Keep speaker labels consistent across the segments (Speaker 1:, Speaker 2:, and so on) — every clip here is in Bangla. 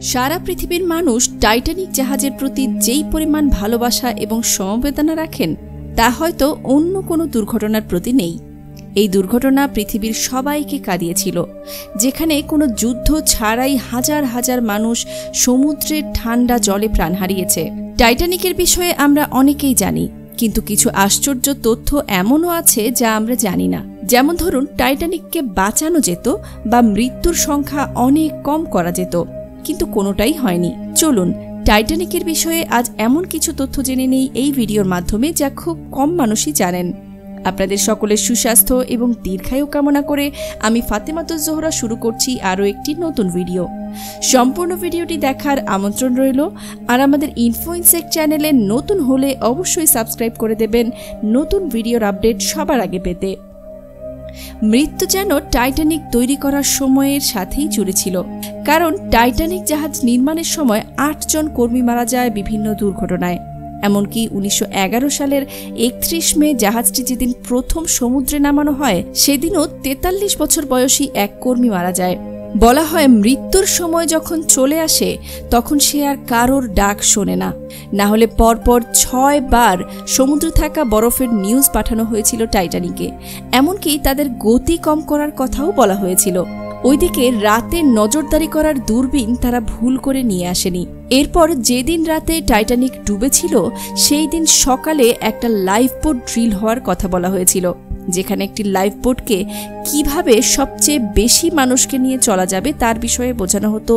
Speaker 1: সারা পৃথিবীর মানুষ টাইটানিক জাহাজের প্রতি যেই পরিমাণ ভালোবাসা এবং সমবেদনা রাখেন তা হয়তো অন্য কোনো দুর্ঘটনার প্রতি নেই। এই দুর্ঘটনা পৃথিবীর সবাইকে কাঁদিয়েছিল, যেখানে কোনো যুদ্ধ ছাড়াই হাজার হাজার মানুষ সমুদ্রের ঠান্ডা জলে প্রাণ হারিয়েছে। টাইটানিকের বিষয়ে আমরা অনেকেই জানি, কিন্তু কিছু আশ্চর্য তথ্য এমনও আছে যা আমরা জানি না। যেমন ধরুন, টাইটানিককে বাঁচানো যেত বা মৃত্যুর সংখ্যা অনেক কম করা যেত, কিন্তু কোনোটাই হয়নি। চলুন টাইটানিকের বিষয়ে আজ এমন কিছু তথ্য জেনে নেই এই ভিডিওর মাধ্যমে যা খুব কম মানুষই জানেন। আপনাদের সকলের সুস্বাস্থ্য এবং দীর্ঘায়ু কামনা করে আমি ফাতেমাতুজ জোহরা শুরু করছি আরও একটি নতুন ভিডিও। সম্পূর্ণ ভিডিওটি দেখার আমন্ত্রণ রইল। আর আমাদের ইনফোইনসেক চ্যানেলে নতুন হলে অবশ্যই সাবস্ক্রাইব করে দেবেন নতুন ভিডিওর আপডেট সবার আগে পেতে। মৃত্যু যেন টাইটানিক তৈরি করার সময়ের সাথেই জুড়েছিল, কারণ টাইটানিক জাহাজ নির্মাণের সময় ৮ জন কর্মী মারা যায় বিভিন্ন দুর্ঘটনায়। এমনকি ১৯১১ সালের ৩১ মে জাহাজটি যেদিন প্রথম সমুদ্রে নামানো হয় সেদিনও ৪৩ বছর বয়সী এক কর্মী মারা যায়। বলা হয় মৃত্যুর সময় যখন চলে আসে তখন সে আর কারোর ডাক শোনে না। না হলে পরপর ৬ বার সমুদ্রে থাকা বরফের নিউজ পাঠানো হয়েছিল টাইটানিকে। এমনকি তাদের গতি কম করার কথাও বলা হয়েছিল। ওইদিকে রাতে নজরদারি করার দূরবীন তারা ভুল করে নিয়ে আসেনি। এরপর যেদিন রাতে টাইটানিক ডুবেছিল সেই দিন সকালে একটা লাইফবোট ড্রিল হওয়ার কথা বলা হয়েছিল, যেখানে একটি লাইফবোটকে কিভাবে সবচেয়ে বেশি মানুষকে নিয়ে চলা যাবে তার বিষয়ে বোঝানো হতো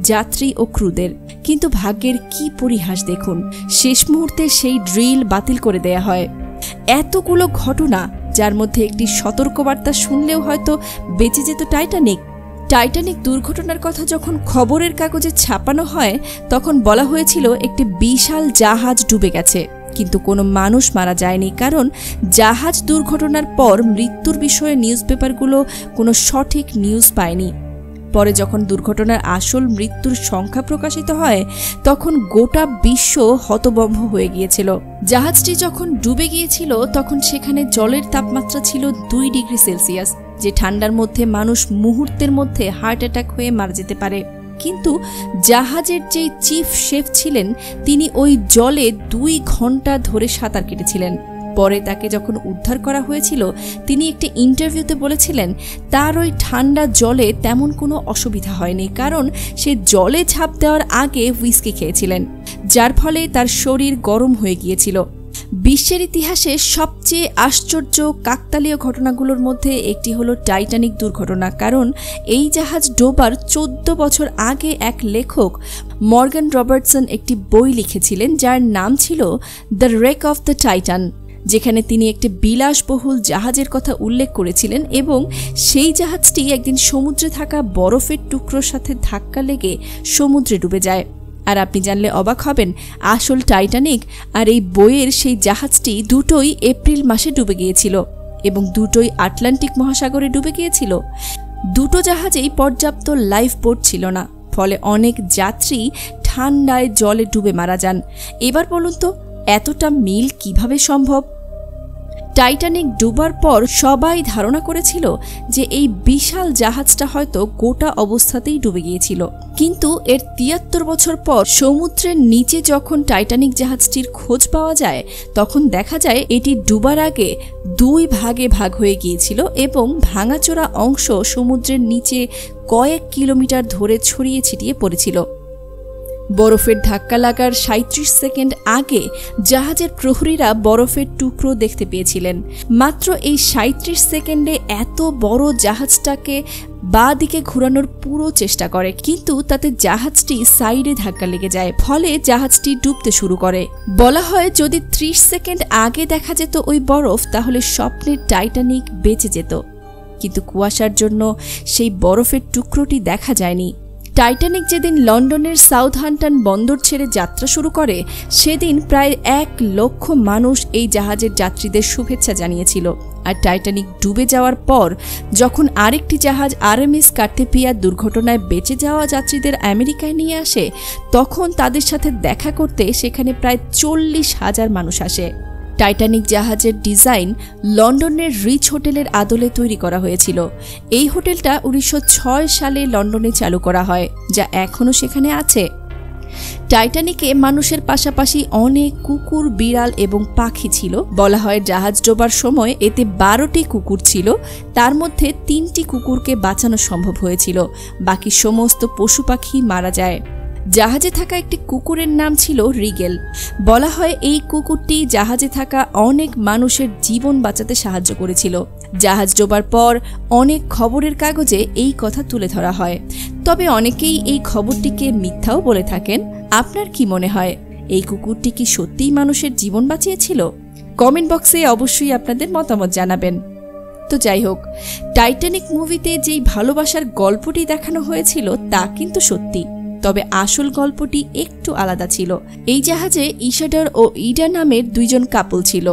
Speaker 1: যাত্রী ও ক্রুদের। কিন্তু ভাগ্যের কি পরিহাস দেখুন, শেষ মুহূর্তে সেই ড্রিল বাতিল করে দেয়া হয়। এতগুলো ঘটনা, যার মধ্যে একটি সতর্কবার্তা শুনলেও হয়তো বেঁচে যেত টাইটানিক। টাইটানিক দুর্ঘটনার কথা যখন খবরের কাগজে ছাপানো হয় তখন বলা হয়েছিল একটি বিশাল জাহাজ ডুবে গেছে, কিন্তু কোনো মানুষ মারা যায়নি, কারণ জাহাজ দুর্ঘটনার পর মৃত্যুর বিষয়ে নিউজ পেপারগুলো কোনো সঠিক নিউজ পায়নি। পরে যখন দুর্ঘটনার আসল মৃত্যুর সংখ্যা প্রকাশিত হয় তখন গোটা বিশ্ব হতভম্ব হয়ে গিয়েছিল। জাহাজটি যখন ডুবে গিয়েছিল তখন সেখানে জলের তাপমাত্রা ছিল ২ ডিগ্রি সেলসিয়াস, যে ঠান্ডার মধ্যে মানুষ মুহূর্তের মধ্যে হার্ট অ্যাটাক হয়ে মারা যেতে পারে। কিন্তু জাহাজের যেই চিফ শেফ ছিলেন তিনি ওই জলে ২ ঘন্টা ধরে সাঁতার কেটেছিলেন। পরে তাকে যখন উদ্ধার করা হয়েছিল তিনি একটি ইন্টারভিউতে বলেছিলেন তার ওই ঠান্ডা জলে তেমন কোনো অসুবিধা হয়নি, কারণ সে জলে ঝাঁপ দেওয়ার আগে হুইস্কি খেয়েছিলেন, যার ফলে তার শরীর গরম হয়ে গিয়েছিল। বিশ্বের ইতিহাসে সবচেয়ে আশ্চর্য কাকতালীয় ঘটনাগুলোর মধ্যে একটি হলো টাইটানিক দুর্ঘটনা, কারণ এই জাহাজ ডোবার ১৪ বছর আগে এক লেখক মর্গান রবার্টসন একটি বই লিখেছিলেন যার নাম ছিল the rake of the Titan, যেখানে তিনি একটি বিলাসবহুল জাহাজের কথা উল্লেখ করেছিলেন এবং সেই জাহাজটি একদিন সমুদ্রে থাকা বরফের টুকরোর সাথে ধাক্কা লেগে সমুদ্রে ডুবে যায়। আর আপনি জানলে অবাক হবেন, আসল টাইটানিক আর এই বইয়ের সেই জাহাজটি দুটোই এপ্রিল মাসে ডুবে গিয়েছিল এবং দুটোই আটলান্টিক মহাসাগরে ডুবে গিয়েছিল। দুটো জাহাজেই পর্যাপ্ত লাইফবোট ছিল না, ফলে অনেক যাত্রী ঠান্ডায় জলে ডুবে মারা যান। এবার বলুন তো এতটা মিল কিভাবে সম্ভব? টাইটানিক ডুবার পর সবাই ধারণা করেছিল যে এই বিশাল জাহাজটা হয়তো গোটা অবস্থাতেই ডুবে গিয়েছিল, কিন্তু এর ৭৩ বছর পর সমুদ্রের নিচে যখন টাইটানিক জাহাজটির খোঁজ পাওয়া যায় তখন দেখা যায় এটি ডুবার আগে ২ ভাগে ভাগ হয়ে গিয়েছিল এবং ভাঙাচোরা অংশ সমুদ্রের নিচে কয়েক কিলোমিটার ধরে ছড়িয়ে ছিটিয়ে পড়েছিল। বরফের ধাক্কা লাগার ৩৭ সেকেন্ড আগে জাহাজের প্রহরীরা বরফের টুকরো দেখতে পেয়েছিলেন। মাত্র এই ৩৭ সেকেন্ডে এত বড় জাহাজটাকে বাঁ দিকে ঘোরানোর পুরো চেষ্টা করে, কিন্তু তাতে জাহাজটি সাইডে ধাক্কা লেগে যায়, ফলে জাহাজটি ডুবতে শুরু করে। বলা হয় যদি ৩০ সেকেন্ড আগে দেখা যেত ওই বরফ তাহলে স্বপ্নের টাইটানিক বেঁচে যেত, কিন্তু কুয়াশার জন্য সেই বরফের টুকরোটি দেখা যায়নি। টাইটানিক যেদিন লন্ডনের সাউথহ্যাম্পটন বন্দর ছেড়ে যাত্রা শুরু করে সেদিন প্রায় ১ লক্ষ মানুষ এই জাহাজের যাত্রীদের শুভেচ্ছা জানিয়েছিল। আর টাইটানিক ডুবে যাওয়ার পর যখন আরেকটি জাহাজ RMS কার্টেপিয়া দুর্ঘটনায় বেঁচে যাওয়া যাত্রীদের আমেরিকায় নিয়ে আসে তখন তাদের সাথে দেখা করতে সেখানে প্রায় ৪০,০০০ মানুষ আসে। টাইটানিক জাহাজের ডিজাইন লন্ডনের রিচ হোটেলের আদলে তৈরি করা হয়েছিল। এই হোটেলটা 1906 সালে লন্ডনে চালু করা হয়, যা এখনও সেখানে আছে। টাইটানিকে মানুষের পাশাপাশি অনেক কুকুর, বিড়াল এবং পাখি ছিল। বলা হয় জাহাজ ডোবার সময় এতে 12টি কুকুর ছিল, তার মধ্যে 3টি কুকুরকে বাঁচানো সম্ভব হয়েছিল, বাকি সমস্ত পশু পাখি মারা যায়। জাহাজে থাকা একটি কুকুরের নাম ছিল রিগেল। বলা হয় এই কুকুরটি জাহাজে থাকা অনেক মানুষের জীবন বাঁচাতে সাহায্য করেছিল। জাহাজ ডোবার পর অনেক খবরের কাগজে এই কথা তুলে ধরা হয়, তবে অনেকেই এই খবরটিকে মিথ্যাও বলে থাকেন। আপনার কি মনে হয়, এই কুকুরটি কি সত্যিই মানুষের জীবন বাঁচিয়েছিল? কমেন্ট বক্সে অবশ্যই আপনাদের মতামত জানাবেন। তো যাই হোক, টাইটানিক মুভিতে যেই ভালোবাসার গল্পটি দেখানো হয়েছিল তা কিন্তু সত্যি, তবে আসল গল্পটি একটু আলাদা ছিল। এই জাহাজে ইশাডর ও ইডা নামের 2জন কাপল ছিল।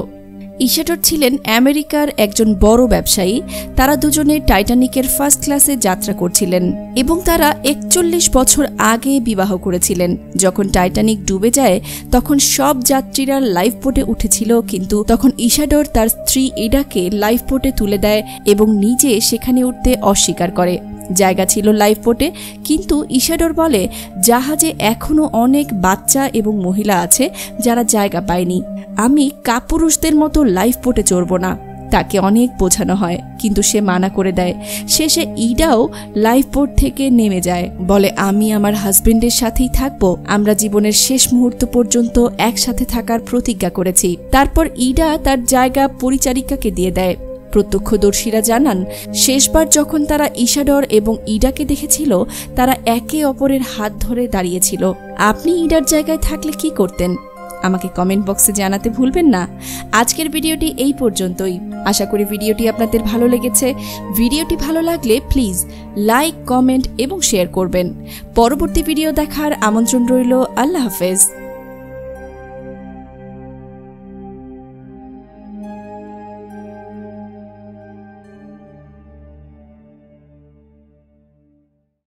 Speaker 1: ইশাডর ছিলেন আমেরিকার একজন বড় ব্যবসায়ী। তারা দুজনে টাইটানিকের ফার্স্ট ক্লাসে যাত্রা করছিলেন এবং তারা 41 বছর আগে বিবাহ করেছিলেন। যখন টাইটানিক ডুবে যায় তখন সব যাত্রীরা লাইফ বোটে উঠেছিল, কিন্তু তখন ইশাডর তার স্ত্রী ইডাকে লাইফ বোটে তুলে দেয় এবং নিজে সেখানে উঠতে অস্বীকার করে। জায়গা ছিল লাইফ বোটে, কিন্তু ইশাডর বলে জাহাজে এখনো অনেক বাচ্চা এবং মহিলা আছে যারা জায়গা পায়নি। আমি কাপুরুষদের মতো লাইফ বোটে চড়ব না। তাকে অনেক বোঝানো হয়, কিন্তু সে মানা করে দেয়। শেষে ইডাও লাইফ বোট থেকে নেমে যায়, বলে আমি আমার হাজবেন্ডের সাথেই থাকবো। আমরা জীবনের শেষ মুহূর্ত পর্যন্ত একসাথে থাকার প্রতিজ্ঞা করেছি। তারপর ইডা তার জায়গা পরিচারিকাকে দিয়ে দেয়। প্রত্যক্ষদর্শীরা জানান শেষবার যখন তারা ইশাডর এবং ইডাকে দেখেছিল তারা একে অপরের হাত ধরে দাঁড়িয়েছিল। আপনি ইডার জায়গায় থাকলে কি করতেন? আমাকে কমেন্ট বক্সে জানাতে ভুলবেন না। আজকের ভিডিওটি এই পর্যন্তই। আশা করি ভিডিওটি আপনাদের ভালো লেগেছে। ভিডিওটি ভালো লাগলে প্লিজ লাইক, কমেন্ট এবং শেয়ার করবেন। পরবর্তী ভিডিও দেখার আমন্ত্রণ রইল। আল্লাহ হাফেজ।